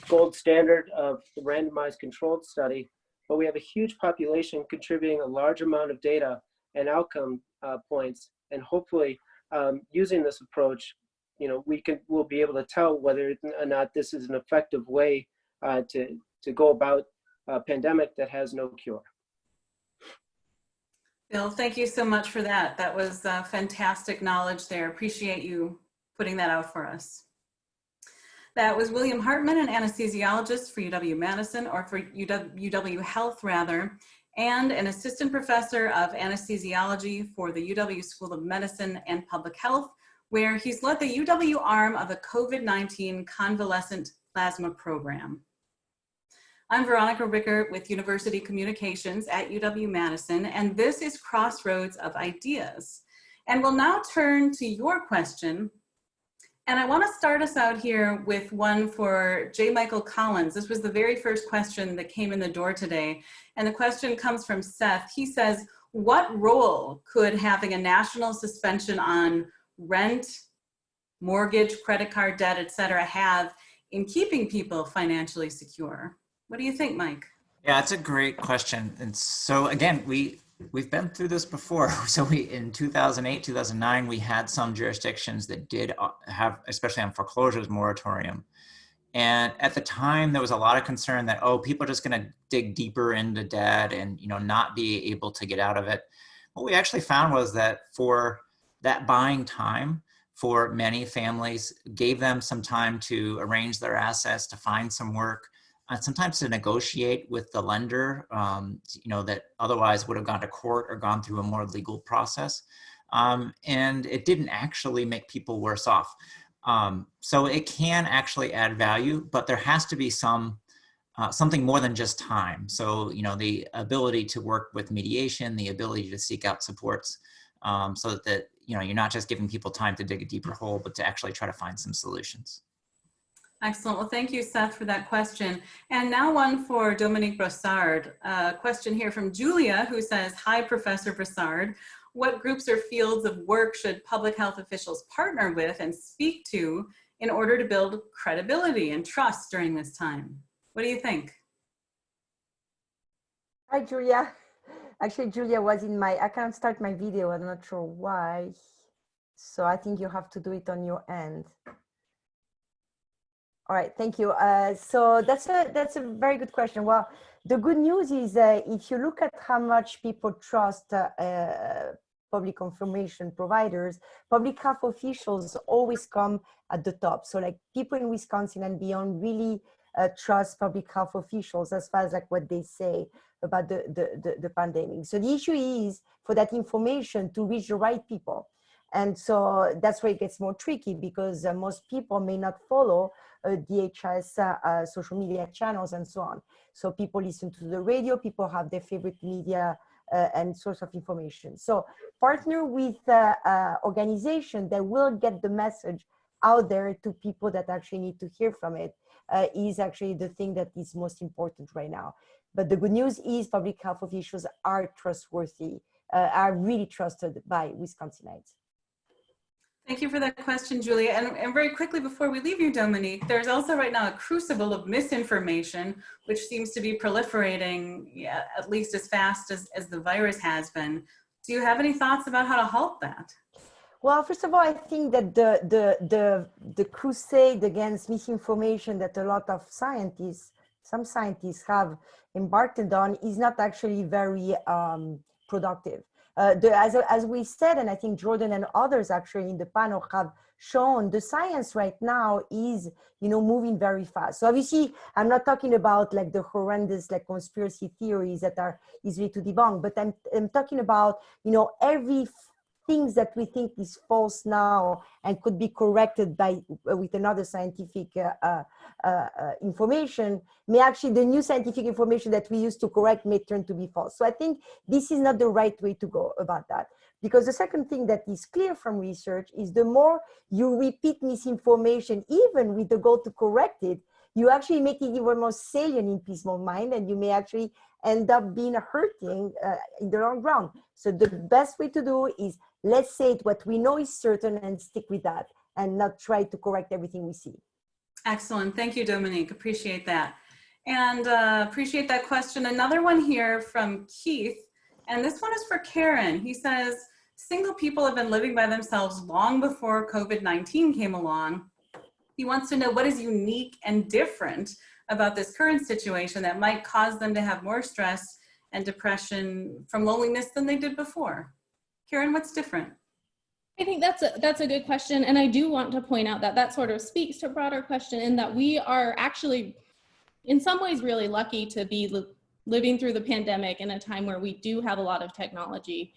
S9: gold standard of the randomized controlled study. But we have a huge population contributing a large amount of data and outcome points, and hopefully using this approach, we'll be able to tell whether or not this is an effective way to go about a pandemic that has no cure.
S2: Bill, thank you so much for that. That was fantastic knowledge there. Appreciate you putting that out for us. That was William Hartman, an anesthesiologist for UW-Madison, or for UW Health rather, and an assistant professor of anesthesiology for the UW School of Medicine and Public Health, where he's led the UW arm of the COVID-19 convalescent plasma program. I'm Veronica Rueckert with University Communications at UW-Madison, and this is Crossroads of Ideas. And we'll now turn to your question. And I want to start us out here with one for J. Michael Collins. This was the very first question that came in the door today. And the question comes from Seth. He says, what role could having a national suspension on rent, mortgage, credit card debt, et cetera, have in keeping people financially secure? What do you think, Mike?
S6: Yeah, that's a great question. And so again, we've been through this before. So in 2008, 2009, we had some jurisdictions that did have, especially on foreclosures, moratorium. And at the time, there was a lot of concern that, oh, people are just going to dig deeper into debt and, not be able to get out of it. What we actually found was that for that buying time, for many families, gave them some time to arrange their assets, to find some work, sometimes to negotiate with the lender, that otherwise would have gone to court or gone through a more legal process. And it didn't actually make people worse off. So it can actually add value, but there has to be something more than just time. So, the ability to work with mediation, the ability to seek out supports, so that, you're not just giving people time to dig a deeper hole, but to actually try to find some solutions.
S2: Excellent. Well, thank you, Seth, for that question. And now one for Dominique Brossard. A question here from Julia, who says, hi, Professor Brossard. What groups or fields of work should public health officials partner with and speak to in order to build credibility and trust during this time? What do you think?
S4: Hi, Julia. Actually, Julia was I can't start my video. I'm not sure why. So I think you have to do it on your end. All right, thank you. So that's a very good question. Well, the good news is if you look at how much people trust public information providers, public health officials always come at the top. So like people in Wisconsin and beyond really trust public health officials as far as like what they say about the pandemic. So the issue is for that information to reach the right people. And so that's where it gets more tricky because most people may not follow DHS social media channels and so on. So people listen to the radio, people have their favorite media and source of information. So partner with organization that will get the message out there to people that actually need to hear from it is actually the thing that is most important right now. But the good news is public health officials are trustworthy, are really trusted by Wisconsinites.
S2: Thank you for that question, Julia. And very quickly before we leave you, Dominique, there's also right now a crucible of misinformation, which seems to be proliferating at least as fast as the virus has been. Do you have any thoughts about how to halt that?
S4: Well, first of all, I think that the crusade against misinformation that a lot of some scientists have embarked on is not actually very productive. As we said, and I think Jordan and others actually in the panel have shown, the science right now is, moving very fast. So obviously, I'm not talking about like the horrendous like conspiracy theories that are easy to debunk, but I'm talking about, every things that we think is false now and could be corrected with another scientific information may actually, the new scientific information that we used to correct may turn to be false. So I think this is not the right way to go about that. Because the second thing that is clear from research is the more you repeat misinformation, even with the goal to correct it, you actually make it even more salient in people's mind, and you may actually end up being hurting in the long run. So the best way to do is let's say what we know is certain and stick with that and not try to correct everything we see.
S2: Excellent. Thank you, Dominique. Appreciate that. And appreciate that question. Another one here from Keith, and this one is for Karen. He says, single people have been living by themselves long before COVID-19 came along. He wants to know what is unique and different about this current situation that might cause them to have more stress and depression from loneliness than they did before. Karen, what's different?
S7: I think that's a good question. And I do want to point out that that sort of speaks to a broader question in that we are actually, in some ways, really lucky to be living through the pandemic in a time where we do have a lot of technology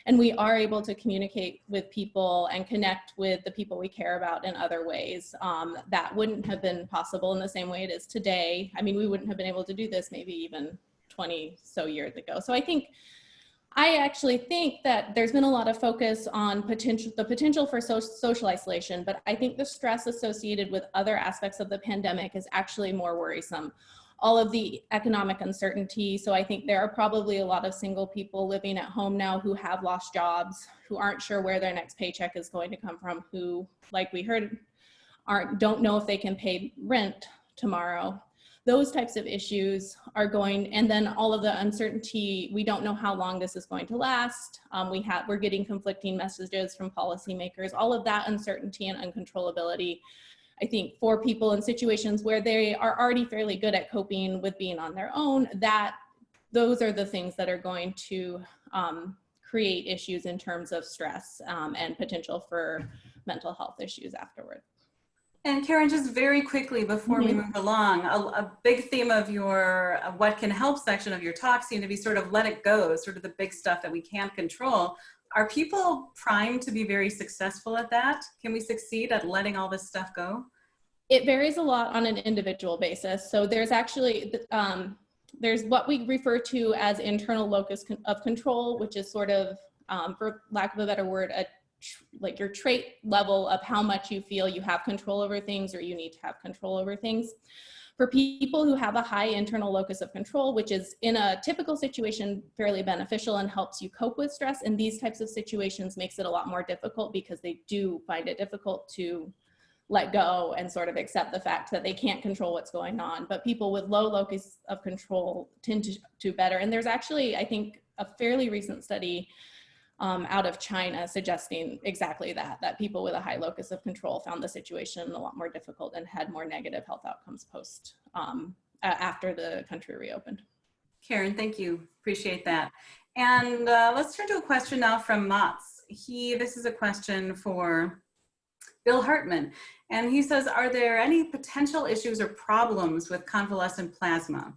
S7: and we are able to communicate with people and connect with the people we care about in other ways that wouldn't have been possible in the same way it is today. I mean, we wouldn't have been able to do this maybe even 20 so years ago. So I actually think that there's been a lot of focus on the potential for social isolation, but I think the stress associated with other aspects of the pandemic is actually more worrisome. All of the economic uncertainty. So I think there are probably a lot of single people living at home now who have lost jobs, who aren't sure where their next paycheck is going to come from, who, like we heard, don't know if they can pay rent tomorrow. Those types of issues are going, and then all of the uncertainty, we don't know how long this is going to last. We're getting conflicting messages from policymakers, all of that uncertainty and uncontrollability. I think for people in situations where they are already fairly good at coping with being on their own, those are the things that are going to create issues in terms of stress and potential for mental health issues afterward.
S2: And Karen, just very quickly before we move along, a big theme of your what can help section of your talk seemed to be sort of let it go, sort of the big stuff that we can't control. Are people primed to be very successful at that? Can we succeed at letting all this stuff go?
S7: It varies a lot on an individual basis. So there's actually, there's what we refer to as internal locus of control, which is sort of, for lack of a better word, like your trait level of how much you feel you have control over things or you need to have control over things. For people who have a high internal locus of control, which is in a typical situation fairly beneficial and helps you cope with stress, in these types of situations makes it a lot more difficult because they do find it difficult to let go and sort of accept the fact that they can't control what's going on. But people with low locus of control tend to do better. And there's actually, I think, a fairly recent study out of China suggesting exactly that people with a high locus of control found the situation a lot more difficult and had more negative health outcomes after the country reopened.
S2: Karen, thank you. Appreciate that. And let's turn to a question now from Matz. This is a question for Bill Hartman. And he says, are there any potential issues or problems with convalescent plasma?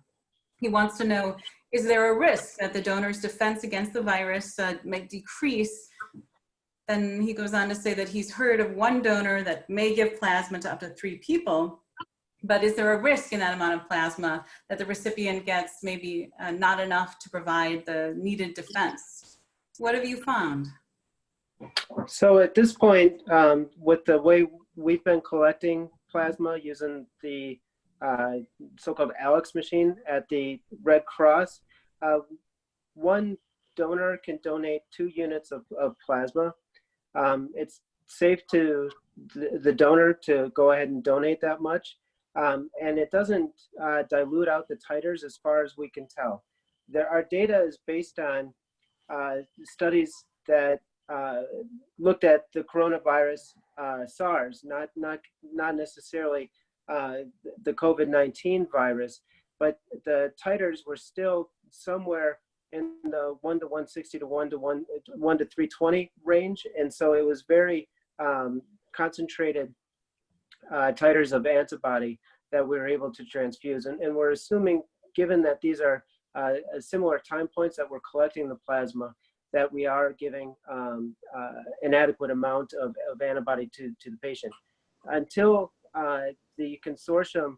S2: He wants to know, is there a risk that the donor's defense against the virus may decrease? Then he goes on to say that he's heard of one donor that may give plasma to up to 3 people. But is there a risk in that amount of plasma that the recipient gets maybe not enough to provide the needed defense? What have you found?
S9: So at this point, with the way we've been collecting plasma using the so-called Alex machine at the Red Cross, one donor can donate 2 units of plasma. It's safe to the donor to go ahead and donate that much. And it doesn't dilute out the titers as far as we can tell. Our data is based on studies that looked at the coronavirus SARS, not necessarily the COVID-19 virus, but the titers were still somewhere in the 1 to 160 to 1 to 320 range. And so it was very concentrated titers of antibody that we were able to transfuse. And we're assuming, given that these are similar time points that we're collecting the plasma, that we are giving an adequate amount of antibody to the patient. Until the consortium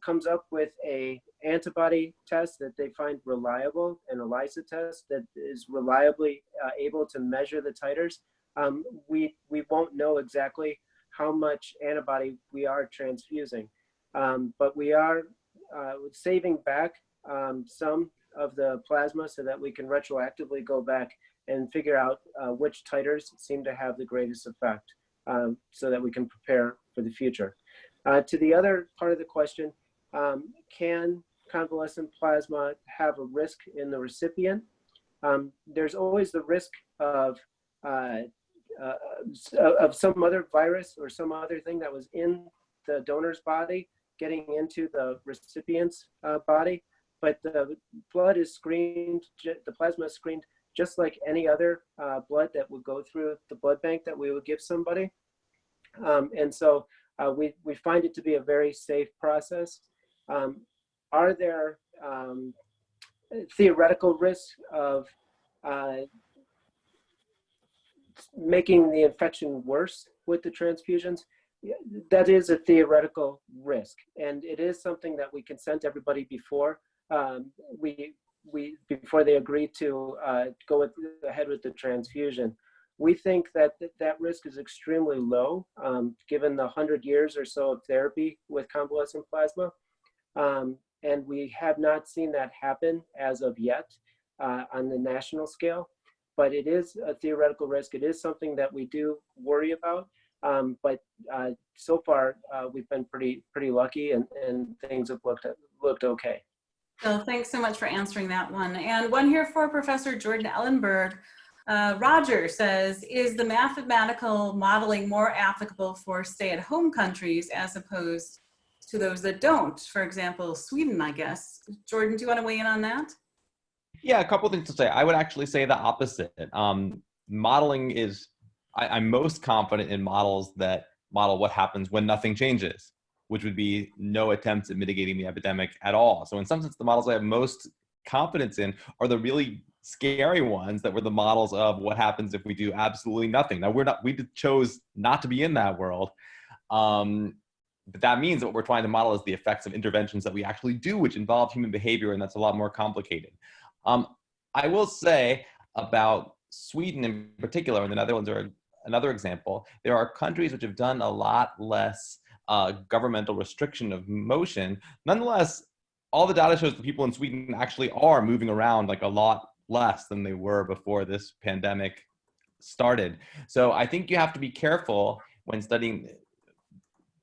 S9: comes up with a antibody test that they find reliable, and ELISA test that is reliably able to measure the titers, we won't know exactly how much antibody we are transfusing. But we are saving back some of the plasma so that we can retroactively go back and figure out which titers seem to have the greatest effect, so that we can prepare for the future. To the other part of the question, can convalescent plasma have a risk in the recipient? There's always the risk of some other virus or some other thing that was in the donor's body getting into the recipient's body. But the blood is screened, the plasma is screened just like any other blood that would go through the blood bank that we would give somebody. And so we find it to be a very safe process. Are there theoretical risks of making the infection worse with the transfusions? That is a theoretical risk, and it is something that we consent everybody before before they agree to go ahead with the transfusion. We think that that risk is extremely low, given the 100 years or so of therapy with convalescent plasma. And we have not seen that happen as of yet on the national scale, but it is a theoretical risk. It is something that we do worry about, but so far we've been pretty lucky, and things have looked okay.
S2: So thanks so much for answering that one. And one here for Professor Jordan Ellenberg. Roger says, is the mathematical modeling more applicable for stay-at-home countries as opposed to those that don't? For example, Sweden, I guess. Jordan, do you want to weigh in on that?
S3: Yeah, a couple of things to say. I would actually say the opposite. Modeling is, I'm most confident in models that model what happens when nothing changes, which would be no attempts at mitigating the epidemic at all. So in some sense, the models I have most confidence in are the really scary ones that were the models of what happens if we do absolutely nothing. Now we chose not to be in that world. But that means that what we're trying to model is the effects of interventions that we actually do, which involve human behavior, and that's a lot more complicated. I will say about Sweden in particular, and the Netherlands are another example, there are countries which have done a lot less governmental restriction of motion. Nonetheless, all the data shows that people in Sweden actually are moving around like a lot less than they were before this pandemic started. So I think you have to be careful when studying,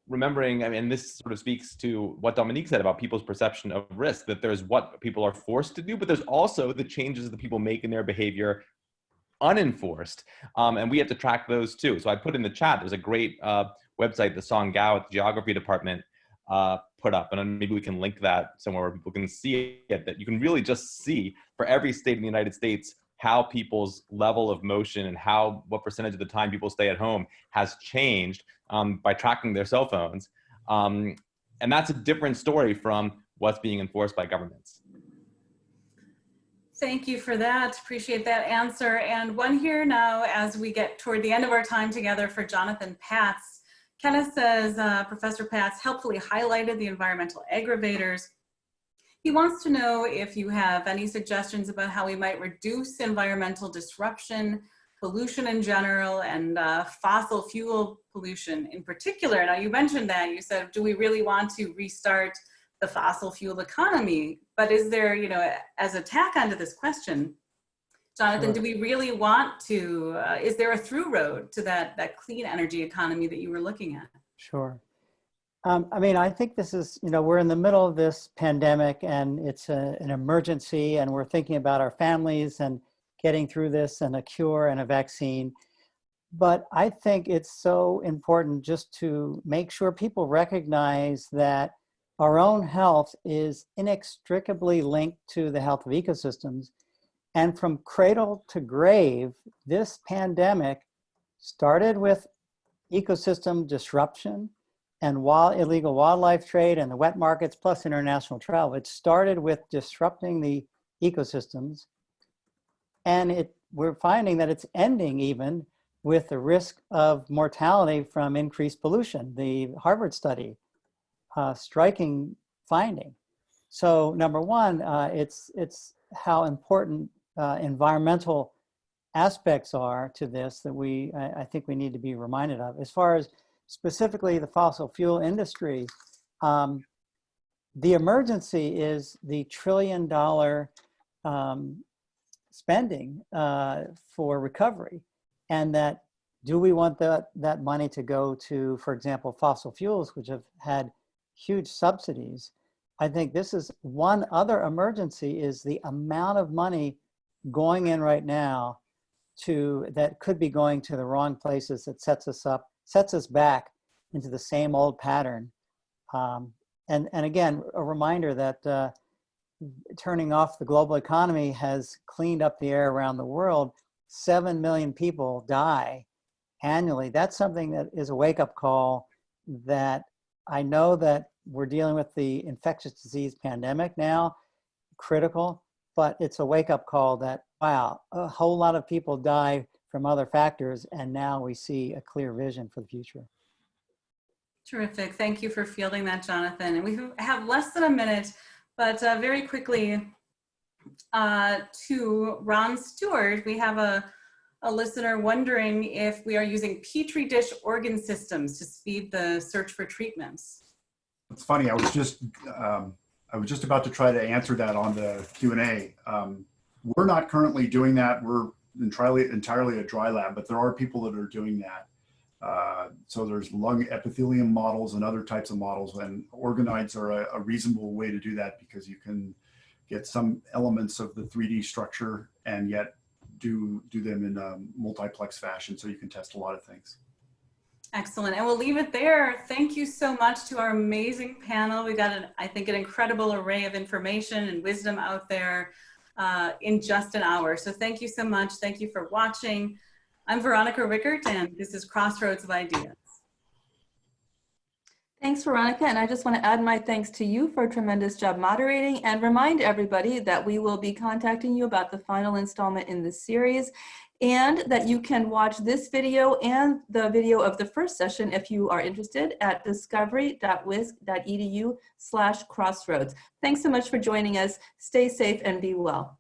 S3: remembering, I mean, this sort of speaks to what Dominique said about people's perception of risk, that there's what people are forced to do, but there's also the changes that people make in their behavior unenforced. And we have to track those too. So I put in the chat, there's a great website the Song Gao at the geography department put up, and maybe we can link that somewhere where people can see it, that you can really just see for every state in the United States how people's level of motion and what percentage of the time people stay at home has changed by tracking their cell phones. And that's a different story from what's being enforced by governments.
S2: Thank you for that. Appreciate that answer. And one here now, as we get toward the end of our time together, for Jonathan Patz. Kenneth says, Professor Patz helpfully highlighted the environmental aggravators. He wants to know if you have any suggestions about how we might reduce environmental disruption, pollution in general, and fossil fuel pollution in particular. Now, you mentioned that. You said, do we really want to restart the fossil fuel economy? But is there, you know, as a tack onto this question, Jonathan, do we really want to, is there a through road to that clean energy economy that you were looking at?
S5: Sure. I mean, I think this is, you know, we're in the middle of this pandemic and it's an emergency and we're thinking about our families and getting through this and a cure and a vaccine. But I think it's so important just to make sure people recognize that our own health is inextricably linked to the health of ecosystems. And from cradle to grave, this pandemic started with ecosystem disruption and illegal wildlife trade and the wet markets plus international travel. It started with disrupting the ecosystems. And we're finding that it's ending even with the risk of mortality from increased pollution. The Harvard study, striking finding. So number one, it's how important environmental aspects are to this that I think we need to be reminded of. As far as specifically the fossil fuel industry, the emergency is the $1 trillion spending for recovery. And that, do we want that money to go to, for example, fossil fuels, which have had huge subsidies? I think this is one other emergency, is the amount of money going in right now that could be going to the wrong places, that sets us back into the same old pattern. And again, a reminder that turning off the global economy has cleaned up the air around the world. 7 million people die annually. That's something that is a wake-up call, that I know that we're dealing with the infectious disease pandemic now, critical, but it's a wake-up call that, wow, a whole lot of people die from other factors, and now we see a clear vision for the future.
S2: Terrific. Thank you for fielding that, Jonathan. And we have less than a minute, but very quickly to Ron Stewart, we have a listener wondering if we are using Petri dish organ systems to speed the search for treatments.
S8: It's funny, I was just about to try to answer that on the Q&A. We're not currently doing that. We're entirely a dry lab, but there are people that are doing that. So there's lung epithelium models and other types of models, and organoids are a reasonable way to do that, because you can get some elements of the 3D structure and yet do them in a multiplex fashion, so you can test a lot of things.
S2: Excellent, and we'll leave it there. Thank you so much to our amazing panel. We got, I think, an incredible array of information and wisdom out there in just an hour. So thank you so much. Thank you for watching. I'm Veronica Rueckert, and this is Crossroads of Ideas.
S1: Thanks, Veronica. And I just want to add my thanks to you for a tremendous job moderating, and remind everybody that we will be contacting you about the final installment in this series, and that you can watch this video and the video of the first session, if you are interested, at discovery.wisc.edu/crossroads. Thanks so much for joining us. Stay safe and be well.